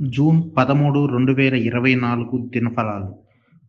June 13, 2024 దినఫలాలు.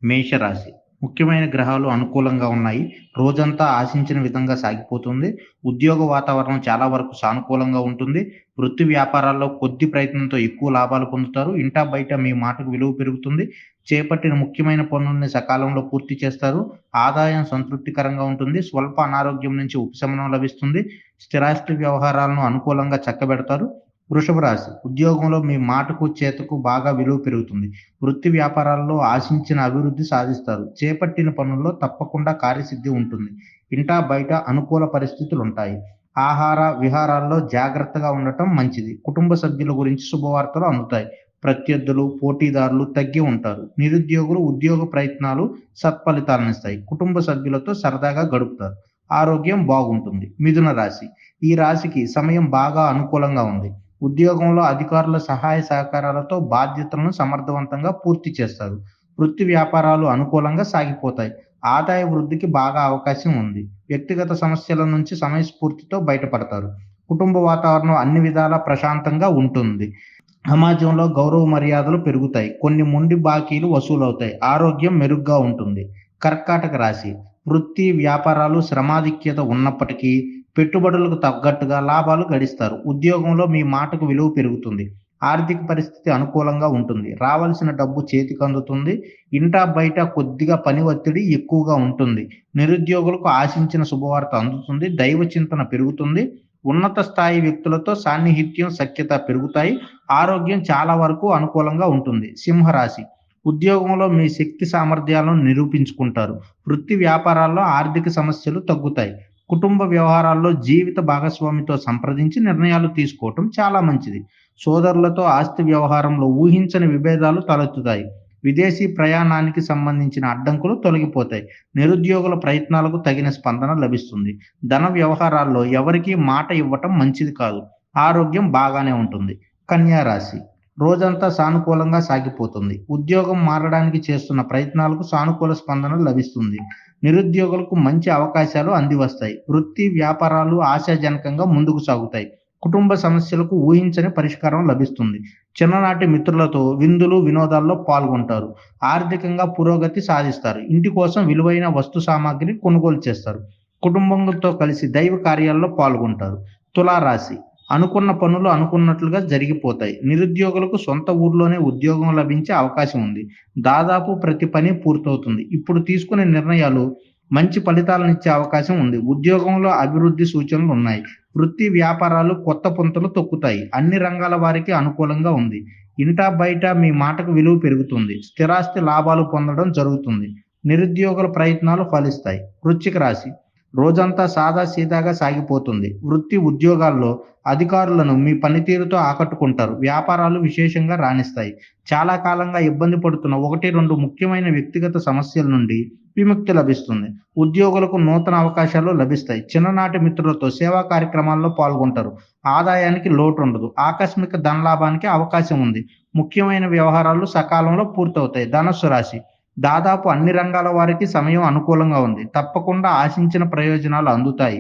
మేషరాశి. ముఖ్యమైన గ్రహాలు అనుకూలంగా ఉన్నాయి. రోజంతా ఆశించిన విధంగా సాగిపోతుంది. ఉద్యోగ వాతావరణం చాలా వరకు సానుకూలంగా ఉంటుంది. వృత్తి వ్యాపారాల్లో కొద్ది ప్రయత్నంతో ఎక్కువ లాభాలు పొందుతారు. ఇంటా బయట మీ మాటకు విలువ పెరుగుతుంది. చేపట్టిన ముఖ్యమైన పనుల్ని సకాలంలో పూర్తి చేస్తారు. ఆదాయం సంతృప్తికరంగా ఉంటుంది. స్వల్ప అనారోగ్యం నుంచి ఉపశమనం లభిస్తుంది. స్థిరాస్తి వ్యవహారాలను అనుకూలంగా చక్కబెడతారు. వృషభ రాశి. ఉద్యోగంలో మీ మాటకు, చేతకు బాగా విలువ పెరుగుతుంది. వృత్తి వ్యాపారాల్లో ఆశించిన అభివృద్ధి సాధిస్తారు. చేపట్టిన పనుల్లో తప్పకుండా కార్యసిద్ధి ఉంటుంది. ఇంటా బయట అనుకూల పరిస్థితులుంటాయి. ఆహార, విహారాల్లో జాగ్రత్తగా ఉండటం మంచిది. కుటుంబ సభ్యుల గురించి శుభవార్తలు అందుతాయి. ప్రత్యర్థులు, పోటీదారులు తగ్గి ఉంటారు. నిరుద్యోగులు ఉద్యోగ ప్రయత్నాలు సత్ఫలితాలనిస్తాయి. కుటుంబ సభ్యులతో సరదాగా గడుపుతారు. ఆరోగ్యం బాగుంటుంది. మిథున రాశి. ఈ రాశికి సమయం బాగా అనుకూలంగా ఉంది. ఉద్యోగంలో అధికారుల సహాయ సహకారాలతో బాధ్యతలను సమర్థవంతంగా పూర్తి చేస్తారు. వృత్తి వ్యాపారాలు అనుకూలంగా సాగిపోతాయి. ఆదాయ వృద్ధికి బాగా అవకాశం ఉంది. వ్యక్తిగత సమస్యల నుంచి సమయస్ఫూర్తితో బయటపడతారు. కుటుంబ వాతావరణం అన్ని విధాలా ప్రశాంతంగా ఉంటుంది. సమాజంలో గౌరవ మర్యాదలు పెరుగుతాయి. కొన్ని మొండి బాకీలు వసూలవుతాయి. ఆరోగ్యం మెరుగ్గా ఉంటుంది. కర్కాటక రాశి. వృత్తి వ్యాపారాలు శ్రమాధిక్యత ఉన్నప్పటికీ పెట్టుబడులకు తగ్గట్టుగా లాభాలు గడిస్తారు. ఉద్యోగంలో మీ మాటకు విలువ పెరుగుతుంది. ఆర్థిక పరిస్థితి అనుకూలంగా ఉంటుంది. రావాల్సిన డబ్బు చేతికి అందుతుంది. ఇంటా బయట కొద్దిగా పని ఒత్తిడి ఎక్కువగా ఉంటుంది. నిరుద్యోగులకు ఆశించిన శుభవార్త అందుతుంది. దైవ చింతన పెరుగుతుంది. ఉన్నత స్థాయి వ్యక్తులతో సాన్నిహిత్యం, సఖ్యత పెరుగుతాయి. ఆరోగ్యం చాలా వరకు అనుకూలంగా ఉంటుంది. సింహరాశి. ఉద్యోగంలో మీ శక్తి సామర్థ్యాలను నిరూపించుకుంటారు. వృత్తి వ్యాపారాల్లో ఆర్థిక సమస్యలు తగ్గుతాయి. కుటుంబ వ్యవహారాల్లో జీవిత భాగస్వామితో సంప్రదించి నిర్ణయాలు తీసుకోవటం చాలా మంచిది. సోదరులతో ఆస్తి వ్యవహారంలో ఊహించని విభేదాలు తలెత్తుతాయి. విదేశీ ప్రయాణానికి సంబంధించిన అడ్డంకులు తొలగిపోతాయి. నిరుద్యోగుల ప్రయత్నాలకు తగిన స్పందన లభిస్తుంది. ధన వ్యవహారాల్లో ఎవరికీ మాట ఇవ్వటం మంచిది కాదు. ఆరోగ్యం బాగానే ఉంటుంది. కన్యా రాశి. రోజంతా సానుకూలంగా సాగిపోతుంది. ఉద్యోగం మారడానికి చేస్తున్న ప్రయత్నాలకు సానుకూల స్పందన లభిస్తుంది. నిరుద్యోగులకు మంచి అవకాశాలు అందివస్తాయి. వృత్తి వ్యాపారాలు ఆశాజనకంగా ముందుకు సాగుతాయి. కుటుంబ సమస్యలకు ఊహించని పరిష్కారం లభిస్తుంది. చిన్ననాటి మిత్రులతో విందులు, వినోదాల్లో పాల్గొంటారు. ఆర్థికంగా పురోగతి సాధిస్తారు. ఇంటి కోసం విలువైన వస్తు సామాగ్రి కొనుగోలు చేస్తారు. కుటుంబంతో కలిసి దైవ కార్యాల్లో పాల్గొంటారు. తులారాశి. అనుకున్న పనులు అనుకున్నట్లుగా జరిగిపోతాయి. నిరుద్యోగులకు సొంత ఊర్లోనే ఉద్యోగం లభించే అవకాశం ఉంది. దాదాపు ప్రతి పని పూర్తవుతుంది. ఇప్పుడు తీసుకునే నిర్ణయాలు మంచి ఫలితాలనిచ్చే అవకాశం ఉంది. ఉద్యోగంలో అభివృద్ధి సూచనలు ఉన్నాయి. వృత్తి వ్యాపారాలు కొత్త పుంతలు తొక్కుతాయి. అన్ని రంగాల వారికి అనుకూలంగా ఉంది. ఇంటా బయట మీ మాటకు విలువ పెరుగుతుంది. స్థిరాస్తి లాభాలు పొందడం జరుగుతుంది. నిరుద్యోగుల ప్రయత్నాలు ఫలిస్తాయి. వృశ్చిక రాశి. రోజంతా సాదాసీదాగా సాగిపోతుంది. వృత్తి ఉద్యోగాల్లో అధికారులను మీ పనితీరుతో ఆకట్టుకుంటారు. వ్యాపారాలు విశేషంగా రాణిస్తాయి. చాలా కాలంగా ఇబ్బంది పడుతున్న 1, 2 ముఖ్యమైన వ్యక్తిగత సమస్యల నుండి విముక్తి లభిస్తుంది. ఉద్యోగులకు నూతన అవకాశాలు లభిస్తాయి. చిన్ననాటి మిత్రులతో సేవా కార్యక్రమాల్లో పాల్గొంటారు. ఆదాయానికి లోటు ఉండదు. ఆకస్మిక ధనలాభానికి అవకాశం ఉంది. ముఖ్యమైన వ్యవహారాలు సకాలంలో పూర్తవుతాయి. ధనుస్సు రాశి. దాదాపు అన్ని రంగాల వారికి సమయం అనుకూలంగా ఉంది. తప్పకుండా ఆశించిన ప్రయోజనాలు అందుతాయి.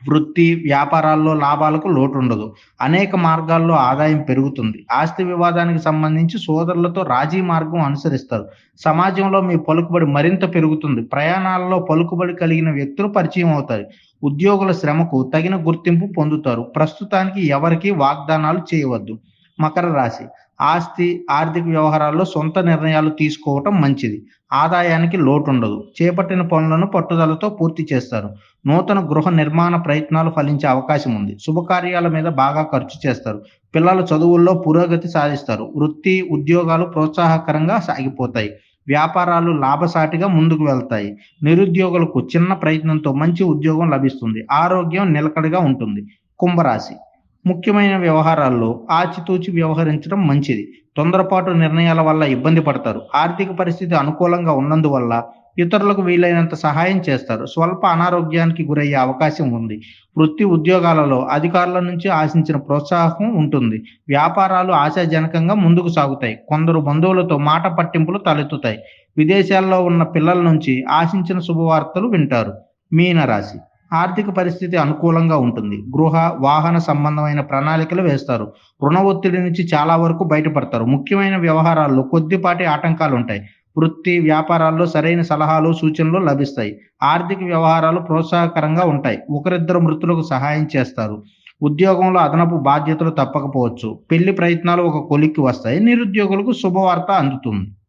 వృత్తి వ్యాపారాల్లో లాభాలకు లోటు ఉండదు. అనేక మార్గాల్లో ఆదాయం పెరుగుతుంది. ఆస్తి వివాదానికి సంబంధించి సోదరులతో రాజీ మార్గం అనుసరిస్తారు. సమాజంలో మీ పలుకుబడి మరింత పెరుగుతుంది. ప్రయాణాలలో పలుకుబడి కలిగిన వ్యక్తులు పరిచయం అవుతారు. ఉద్యోగుల శ్రమకు తగిన గుర్తింపు పొందుతారు. ప్రస్తుతానికి ఎవరికీ వాగ్దానాలు చేయవద్దు. మకర రాశి. ఆస్తి, ఆర్థిక వ్యవహారాల్లో సొంత నిర్ణయాలు తీసుకోవటం మంచిది. ఆదాయానికి లోటుండదు. చేపట్టిన పనులను పట్టుదలతో పూర్తి చేస్తారు. నూతన గృహ నిర్మాణ ప్రయత్నాలు ఫలించే అవకాశం ఉంది. శుభకార్యాల మీద బాగా ఖర్చు చేస్తారు. పిల్లల చదువుల్లో పురోగతి సాధిస్తారు. వృత్తి, ఉద్యోగాలు ప్రోత్సాహకరంగా సాగిపోతాయి. వ్యాపారాలు లాభసాటిగా ముందుకు వెళ్తాయి. నిరుద్యోగులకు చిన్న ప్రయత్నంతో మంచి ఉద్యోగం లభిస్తుంది. ఆరోగ్యం నిలకడగా ఉంటుంది. కుంభరాశి. ముఖ్యమైన వ్యవహారాల్లో ఆచితూచి వ్యవహరించడం మంచిది. తొందరపాటు నిర్ణయాల వల్ల ఇబ్బంది పడతారు. ఆర్థిక పరిస్థితి అనుకూలంగా ఉన్నందువల్ల ఇతరులకు వీలైనంత సహాయం చేస్తారు. స్వల్ప అనారోగ్యానికి గురయ్యే అవకాశం ఉంది. వృత్తి ఉద్యోగాలలో అధికారుల నుంచి ఆశించిన ప్రోత్సాహం ఉంటుంది. వ్యాపారాలు ఆశాజనకంగా ముందుకు సాగుతాయి. కొందరు బంధువులతో మాట పట్టింపులు తలెత్తుతాయి. విదేశాల్లో ఉన్న పిల్లల నుంచి ఆశించిన శుభవార్తలు వింటారు. మీనరాశి. ఆర్థిక పరిస్థితి అనుకూలంగా ఉంటుంది. గృహ, వాహన సంబంధమైన ప్రణాళికలు వేస్తారు. రుణ ఒత్తిడి నుంచి చాలా వరకు బయటపడతారు. ముఖ్యమైన వ్యవహారాల్లో కొద్దిపాటి ఆటంకాలుంటాయి. వృత్తి, వ్యాపారాల్లో సరైన సలహాలు, సూచనలు లభిస్తాయి. ఆర్థిక వ్యవహారాలు ప్రోత్సాహకరంగా ఉంటాయి. ఒకరిద్దరు మృతులకు సహాయం చేస్తారు. ఉద్యోగంలో అదనపు బాధ్యతలు తప్పకపోవచ్చు. పెళ్లి ప్రయత్నాలు ఒక కొలిక్కి వస్తాయి. నిరుద్యోగులకు శుభవార్త అందుతుంది.